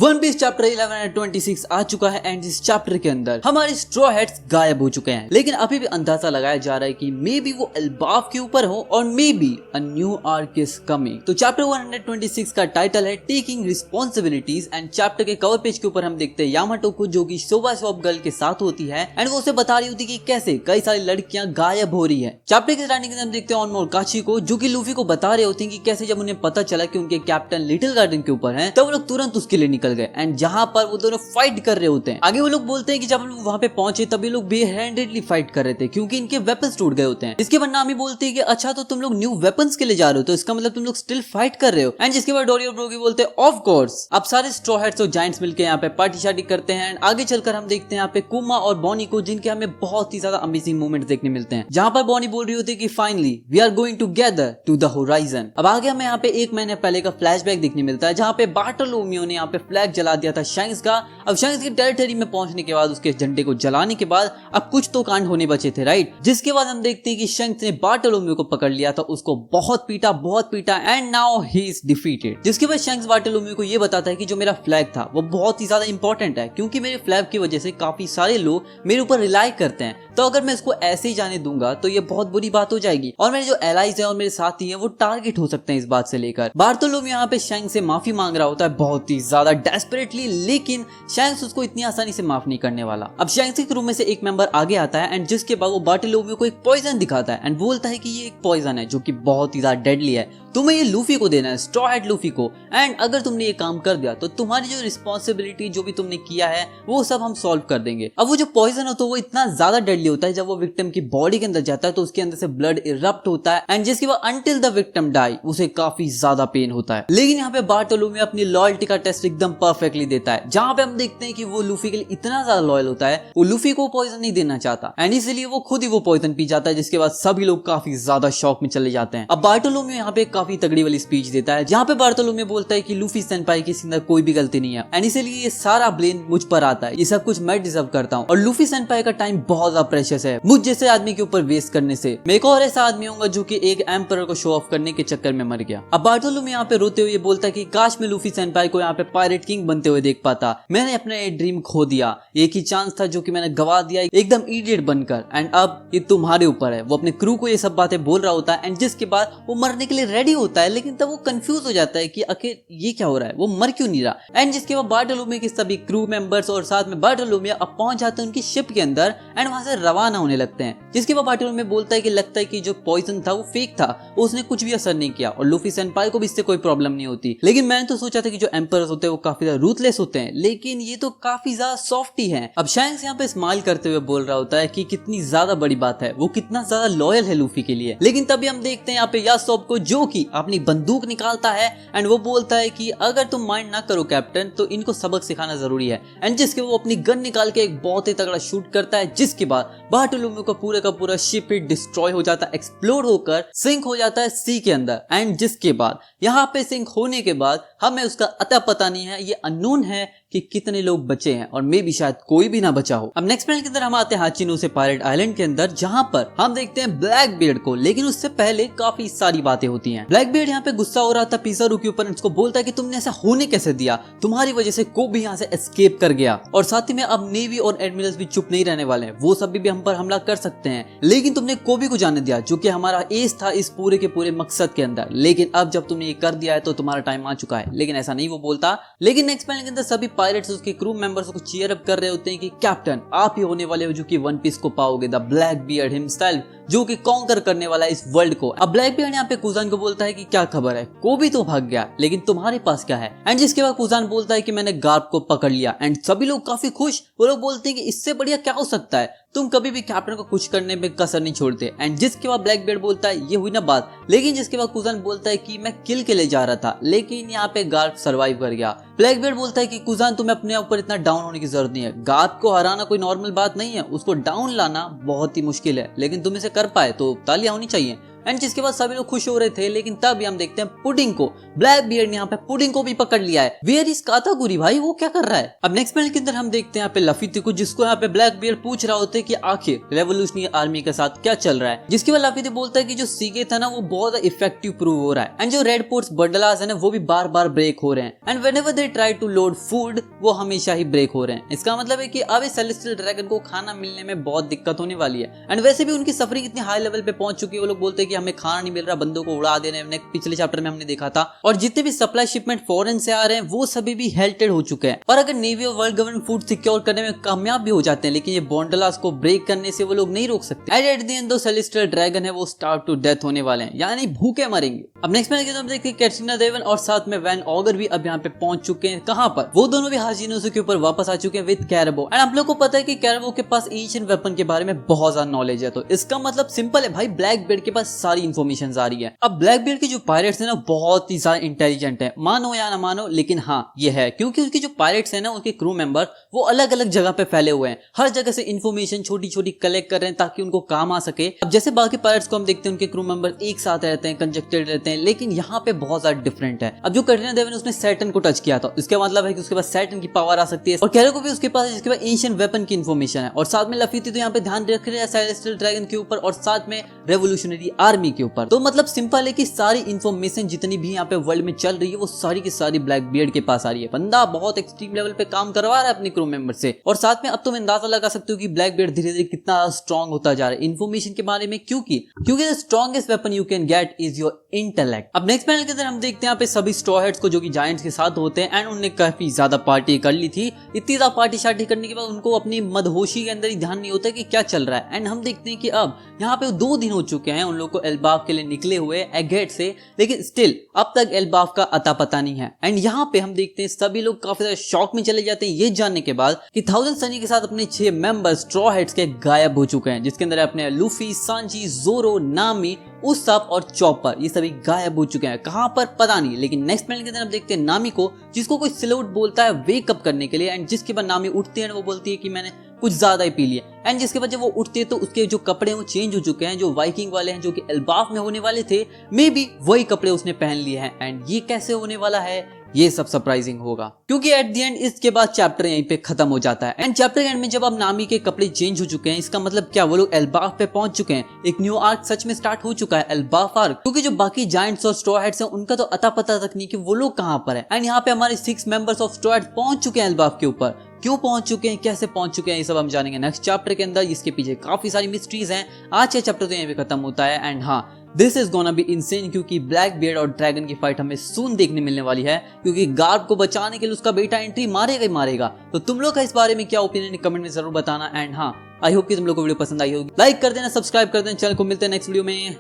One piece chapter 1126 आ चुका है and इस चैप्टर के अंदर हमारे स्ट्रॉ हैट्स गायब हो चुके हैं, लेकिन अभी भी अंदाजा लगाया जा रहा है कि मे बी वो एल्बाफ के ऊपर हो और may be a New York is coming. तो चैप्टर 126 का टाइटल है टेकिंग रिस्पॉन्सिबिलिटीज एंड चैप्टर के कवर पेज के ऊपर हम देखते हैं यामाटो को जो कि शोबा शॉप गर्ल के साथ होती है एंड वो उसे बता रही होती है कि कैसे कई सारी लड़कियां गायब हो रही है। चैप्टर के स्टार्टिंग में हम देखते हैं ऑनमोर काची को जो कि लूफी को बता रहे होते हैं कि कैसे जब उन्हें पता चला कि उनके कैप्टन लिटिल गार्डन के ऊपर हैं, तब वो लोग तुरंत उसके लिए निकल गए एंड जहां पर वो दोनों फाइट कर रहे होते हैं। आगे वो लोग बोलते हैं कि जब हम लोग वहां पे पहुंचे तब ये लोग बेहैंडेडली फाइट कर रहे थे क्योंकि इनके वेपन्स टूट गए होते हैं। इसके बाद नामी बोलते हैं कि अच्छा तो तुम लोग न्यू वेपन्स के लिए जा रहे हो, तो इसका मतलब तुम लोग स्टिल फाइट कर रहे हो। एंड जिसके बाद डोरी और ब्रोगी बोलते हैं ऑफ कोर्स। अब सारे स्ट्रॉ हैट्स और जायंट्स मिलकर यहाँ पे पार्टी शार्टी करते हैं एंड आगे चलकर हम देखते हैं यहाँ पे कुमा और बॉनी को, जिनके हमें बहुत ही ज्यादा अमेजिंग मोमेंट्स देखने मिलते हैं, जहां पर बॉनी बोल रही होती है कि finally we are going together to the horizon. अब आगे हमें यहाँ पे एक महीने पहले का फ्लैशबैक देखने मिलता है जहाँ पे बार्टोलोमियो ने यहाँ पे फ्लैग जला दिया था शैंक्स का। अब शैंक्स की टेरिटरी में पहुंचने के बाद उसके झंडे को जलाने के बाद अब कुछ तो कांड होने बचे थे, राइट। जिसके बाद हम देखते हैं कि शैंक्स ने बार्टोलोमियो को पकड़ लिया था, उसको बहुत पीटा and now he is defeated. जिसके बाद शैंक्स बार्टोलोमियो को ये बताता है कि जो मेरा फ्लैग था वो बहुत ही ज्यादा इंपॉर्टेंट है क्योंकि मेरे फ्लैग की वजह से काफी सारे लोग मेरे ऊपर रिलाई करते हैं, तो अगर मैं इसको ऐसे ही जाने दूंगा तो ये बहुत बुरी बात हो जाएगी और मेरे जो एलाइज हैं और मेरे साथी हैं वो टारगेट हो सकते हैं इस बात से लेकर। बार्टोलोमियो यहाँ पे शैंक्स से माफी मांग रहा होता है बहुत ही ज्यादा डेस्परेटली, लेकिन शैंक्स उसको इतनी आसानी से माफ नहीं करने वाला। अब शैंक्स के रूम में से एक मेंबर आगे आता है एंड जिसके बाद वो बार्टोलोमियो को एक पॉइजन दिखाता है एंड बोलता है कि ये एक पॉइजन है जो कि बहुत ही ज्यादा डेडली है, तुम्हें ये लूफी को देना है, स्ट्रॉ हैट लूफी को, एंड अगर तुमने ये काम कर दिया तो तुम्हारी जो रिस्पॉन्सिबिलिटी जो भी तुमने किया है वो सब हम सॉल्व कर देंगे। अब वो जो पॉइजन होता है वो इतना ज्यादा डेडली होता है, जब वो विक्टिम की बॉडी के अंदर जाता है तो उसके अंदर से ब्लड इरप्ट होता है एंड जिसके बाद अंटिल द विक्टिम डाई उसे काफी ज्यादा पेन होता है। लेकिन यहाँ पे बार्टोलोमियो अपनी लॉयल्टी का टेस्ट एकदम परफेक्टली देता है, जहां पे हम देखते हैं कि वो लूफी के लिए इतना ज्यादा लॉयल होता है, वो लूफी को पॉइजन नहीं देना चाहता एंड इसलिए वो खुद ही वो पॉइजन पी जाता है, जिसके बाद सभी लोग काफी ज्यादा शॉक में चले जाते हैं। अब बार्टोलोमियो यहाँ पे काफी तगड़ी वाली स्पीच देता है जहां पे बार्टोलोमियो बोलता है कि लूफी सेनपाई के अंदर कोई भी गलती नहीं है एंड इसलिए ये सारा ब्लेम मुझ पर आता है, ये सब कुछ मैं डिजर्व करता हूँ और लूफी सेनपाई का टाइम बहुत ज्यादा प्रेशियस है मुझ जैसे आदमी के ऊपर वेस्ट करने से। मैं एक और ऐसा आदमी होऊंगा जो कि एक एम्परर को शो ऑफ करने के चक्कर में मर गया। अब बार्टोलोमियो यहाँ पे रोते हुए बोलता है कि काश मैं लूफी सेनपाई को यहाँ पे पायरेट किंग बनते हुए देख पाता, मैंने अपना ये ड्रीम खो दिया, एक ही चांस था जो कि मैंने गवा दिया एकदम इडियट बनकर एंड अब ये तुम्हारे ऊपर है। वो अपने क्रू को ये सब बातें बोल रहा होता है एंड जिसके बाद वो मरने के लिए रेडी होता है, लेकिन तब वो कंफ्यूज हो जाता है कि आखिर ये क्या हो रहा है, वो मर क्यों नहीं रहा। एंड जिसके बाद बार्टोलोमियो के सभी क्रू मेंबर्स और साथ में बार्टोलोमियो अब पहुंच जाते हैं उनकी शिप के अंदर एंड वहां से रवाना होने लगते हैं। जिसके बाद बार्टोलोमियो बोलता है कि लगता है कि जो पॉइजन था वो फेक था, उसने कुछ भी असर नहीं किया और लूफी सेनपाई को भी इससे कोई प्रॉब्लम नहीं होती। लेकिन मैंने तो सोचा था कि जो एम्परर्स होते हैं वो काफी ज्यादा रूथलेस होते हैं, लेकिन ये तो काफी ज्यादा सॉफ्ट ही है। अब शैंक्स यहाँ पे स्माइल करते हुए बोल रहा होता है कि कितनी ज्यादा बड़ी बात है, वो कितना ज्यादा लॉयल है लूफी के लिए। लेकिन तभी हम देखते हैं यहाँ पे यासोब को जो कि अपनी बंदूक निकालता है एंड वो बोलता है कि अगर तुम माइंड ना करो कैप्टन तो इनको सबक सिखाना जरूरी है एंड जिसके वो अपनी गन निकाल के एक बहुत ही तगड़ा शूट करता है, जिसके बाद बार्टोलोमियो का पूरा शिप ही डिस्ट्रॉय हो जाता है, एक्सप्लोड होकर सिंक हो जाता है सी के अंदर एंड जिसके बाद यहाँ पे सिंक होने के बाद हमें उसका अता पता नहीं है, ये अननोन है कि कितने लोग बचे हैं और मे भी शायद कोई भी ना बचा हो। अब नेक्स्ट पैनल के अंदर हम आते हैं हाचिनो से पायरेट आइलैंड के अंदर, जहां पर हम देखते हैं ब्लैक बियर्ड को, लेकिन उससे पहले काफी सारी बातें होती हैं। ब्लैक बियर्ड यहाँ पे गुस्सा हो रहा था पिज़ारो के ऊपर, उसको बोलता है कि तुमने ऐसा होने कैसे दिया, तुम्हारी वजह से कोबी यहाँ से एस्केप कर गया और साथ ही में अब नेवी और एडमिरल्स भी चुप नहीं रहने वाले हैं, वो सभी भी हम पर हमला कर सकते हैं, लेकिन तुमने कोबी को जाने दिया जो कि हमारा एज था इस पूरे के पूरे मकसद के अंदर, लेकिन अब जब तुमने ये कर दिया है तो तुम्हारा टाइम आ चुका है। लेकिन ऐसा नहीं वो बोलता, लेकिन नेक्स्ट पैनल के अंदर सभी पायरेट्स उसके क्रू मेंबर्स को चीयर अप कर रहे होते हैं कि कैप्टन आप ही होने वाले हो जो कि वन पीस को पाओगे, द ब्लैक बियर्ड हिमसेल्फ जो कि कॉन्कर करने वाला है इस वर्ल्ड को। अब ब्लैक बियर्ड यहाँ पे कुजान को बोलता है कि क्या खबर है, कोबी तो भाग गया लेकिन तुम्हारे पास क्या है। एंड जिसके बाद कुजान बोलता है कि मैंने गार्प को पकड़ लिया एंड सभी लोग काफी खुश, वो लोग बोलते हैं कि इससे बढ़िया क्या हो सकता है, तुम कभी भी कैप्टन को कुछ करने में कसर नहीं छोड़ते। एंड जिसके बाद ब्लैक बियर्ड बोलता है ये हुई ना बात, लेकिन जिसके बाद कुजान बोलता है कि मैं किल के लिए जा रहा था लेकिन यहाँ पे गार्प सर्वाइव कर गया। ब्लैक बियर्ड बोलता है कि कुजान तुम्हें अपने ऊपर इतना डाउन होने की जरूरत नहीं है, गार्प को हराना कोई नॉर्मल बात नहीं है, उसको डाउन लाना बहुत ही मुश्किल है, लेकिन तुम इसे कर पाए तो तालियां होनी चाहिए। एंड जिसके बाद सभी लोग खुश हो रहे थे, लेकिन तब हम देखते हैं पुडिंग को, ब्लैक बियर्ड ने यहाँ पे पुडिंग को भी पकड़ लिया है। वेयर इज कातागुरी भाई, वो क्या कर रहा है। अब नेक्स्ट पैनल के अंदर हम देखते हैं यहाँ पे लफीती को, जिसको यहाँ पे ब्लैक बियर्ड पूछ रहा होता है कि आखिर रेवोल्यूशनरी आर्मी के साथ क्या चल रहा है। जिसके बाद लफीती बोलता है कि जो सीगे था ना वो बहुत इफेक्टिव प्रूव हो रहा है, एंड जो रेड पोर्ट्स बंडलास है ना वो भी बार बार ब्रेक हो रहे हैं, and whenever they try to load food वो हमेशा ही ब्रेक हो रहे हैं। इसका मतलब है कि अब इस सेलेस्टियल ड्रैगन को खाना मिलने में बहुत दिक्कत होने वाली है। एंड वैसे भी उनकी सफरिंग इतनी हाई लेवल पे पहुंच चुकी है, वो लोग बोलते हैं कि हमें खाना नहीं मिल रहा, बंदों को उड़ा दे रहे हैं। पिछले चैप्टर में हमने देखा था। और जितने भी सप्लाई शिपमेंट फॉरेन से आ रहे हैं वो सभी भी हेल्टेड हो चुके हैं। और अगर नेवी और वर्ल्ड गवर्नमेंट फूड सिक्योर करने में कामयाब भी हो जाते हैं, लेकिन ये बॉन्डलास को ब्रेक करने से वो लोग नहीं रोक सकते। एट द एंड दो सेलेस्टियल ड्रैगन है वो स्टार्व टू डेथ होने वाले हैं, यानी भूखे मरेंगे। अब नेक्स्ट में हम देखते हैं कैटरीना देवन और साथ में वैन ऑगर भी अब यहाँ पे पहुंच चुके हैं। कहां पर? वो दोनों भी हाजिनोसो के ऊपर वापस आ चुके हैं विद कैरेबो। एंड आप लोग को पता है कि कैरेबो के पास एंशिएंट वेपन के बारे में बहुत ज्यादा नॉलेज है, तो इसका मतलब सिंपल है भाई, ब्लैक बियर्ड के पास सारी इंफॉर्मेशन आ रही है। अब ब्लैक बियर्ड के जो पायरेट्स है ना बहुत ही ज्यादा इंटेलिजेंट है, मानो या ना मानो, लेकिन हाँ ये है, क्योंकि उसके जो पायरेट्स है ना उनके क्रू मेंबर वो अलग अलग जगह पे फैले हुए हैं, हर जगह से इंफॉर्मेशन छोटी छोटी कलेक्ट कर रहे हैं ताकि उनको काम आ सके। अब जैसे बाकी पायरेट्स को हम देखते हैं उनके क्रू मेंबर एक साथ रहते हैं, कंजक्टेड रहते हैं, लेकिन यहाँ पे बहुत ज्यादा डिफरेंट है। अब जो कैटरीना देवन उसने सैटर्न को टच किया था, इसका मतलब है कि उसके पास सैटर्न की पावर आ सकती है, और कैरो को भी उसके पास है जिसके पास एंशिएंट वेपन की इंफॉर्मेशन है। और साथ में लफीती तो यहाँ पे ध्यान रख रहे हैं सेलेस्टियल ड्रैगन के ऊपर और साथ में रेवोल्यूशनरी आर्मी के ऊपर। तो मतलब सिंपल है कि सारी इंफॉर्मेशन जितनी भी यहाँ पे वर्ल्ड में चल रही है वो सारी की सारी ब्लैक बियर्ड के पास आ रही है। बंदा बहुत एक्सट्रीम लेवल पे काम करवा रहा है अपने क्रू मेंबर से। और साथ में अब तुम अंदाजा लगा सकते हो कि ब्लैक बियर्ड धीरे धीरे कितना स्ट्रॉन्ग होता जा रहा है इंफॉर्मेशन के बारे में, क्योंकि the strongest weapon you can get is your intellect. अब नेक्स्ट पैनल के अंदर हम देखते हैं यहाँ पे सभी स्ट्रॉ हेड्स को जो कि जायंट्स के साथ होते हैं, एंड उन्होंने काफी ज्यादा पार्टी कर ली थी। इतनी ज्यादा पार्टी शार्टी करने के बाद उनको अपनी मदहोशी के अंदर ही ध्यान नहीं होता कि क्या चल रहा है। एंड हम देखते हैं कि अब यहाँ पे 2 दिन हो चुके हैं उन लोगों को एल्बाफ के लिए निकले हुए एगेट से, लेकिन स्टिल अब तक एल्बाफ का अता पता नहीं है। एंड यहाँ पे हम देखते हैं सभी लोग काफी ज्यादा शॉक में चले जाते हैं ये जानने के बाद कि थाउजेंड सनी के साथ अपने 6 मेंबर स्ट्रॉ हेड्स के गायब हो चुके हैं, जिसके अंदर अपने लूफी, सांजी, जोरो, नामी, उसाप और चॉपर, ये सभी गायब हो चुके हैं। कहां पर पता नहीं। लेकिन नेक्स्ट पैनल के अंदर हम देखते हैं नामी को, जिसको कोई सैल्यूट बोलता है वेक अप करने के लिए, एंड जिसके बाद नामी उठती है वो बोलती है कि मैंने कुछ ज्यादा ही पी लिया। एंड जिसके बाद जब वो उठते हैं तो उसके जो कपड़े वो चेंज हो चुके हैं, जो वाइकिंग वाले हैं जो कि एल्बाफ में होने वाले थे, मे बी वही कपड़े उसने पहन लिए हैं। एंड ये कैसे होने वाला है ये सब सरप्राइजिंग होगा, क्योंकि एट द एंड इसके बाद चैप्टर यहीं पे खत्म हो जाता है। एंड चैप्टर एंड में जब अब नामी के कपड़े चेंज हो चुके हैं, इसका मतलब क्या वो लोग एल्बाफ पे पहुंच चुके हैं, एक न्यू आर्क सच में स्टार्ट हो चुका है, एल्बाफ आर्क। क्योंकि जो बाकी जायंट्स और स्ट्रॉ हेड्स हैं उनका तो अता पता तक नहीं कि वो लोग कहां पर है। एंड यहाँ पे हमारे 6 मेंबर्स ऑफ स्ट्रॉ हेड्स पहुंच चुके हैं एल्बाफ के ऊपर। क्यों पहुंच चुके हैं, कैसे पहुंच चुके हैं, ये सब हम जानेंगे नेक्स्ट चैप्टर के अंदर। इसके पीछे काफी सारी मिस्ट्रीज हैं। आज का चैप्टर तो यहीं पे खत्म होता है। एंड हाँ, this is gonna be insane, क्योंकि ब्लैक बियर्ड और ड्रैगन की फाइट हमें सून देखने मिलने वाली है, क्योंकि गार्ब को बचाने के लिए उसका बेटा एंट्री मारेगा ही मारेगा। तो तुम लोग का इस बारे में क्या ओपिनियन कमेंट में जरूर बताना। एंड हाँ, आई होप कि तुम लोग को वीडियो पसंद आई होगी। लाइक कर देना, सब्सक्राइब कर देना चैनल को। मिलते हैं नेक्स्ट वीडियो में।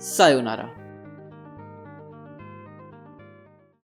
सायोनारा।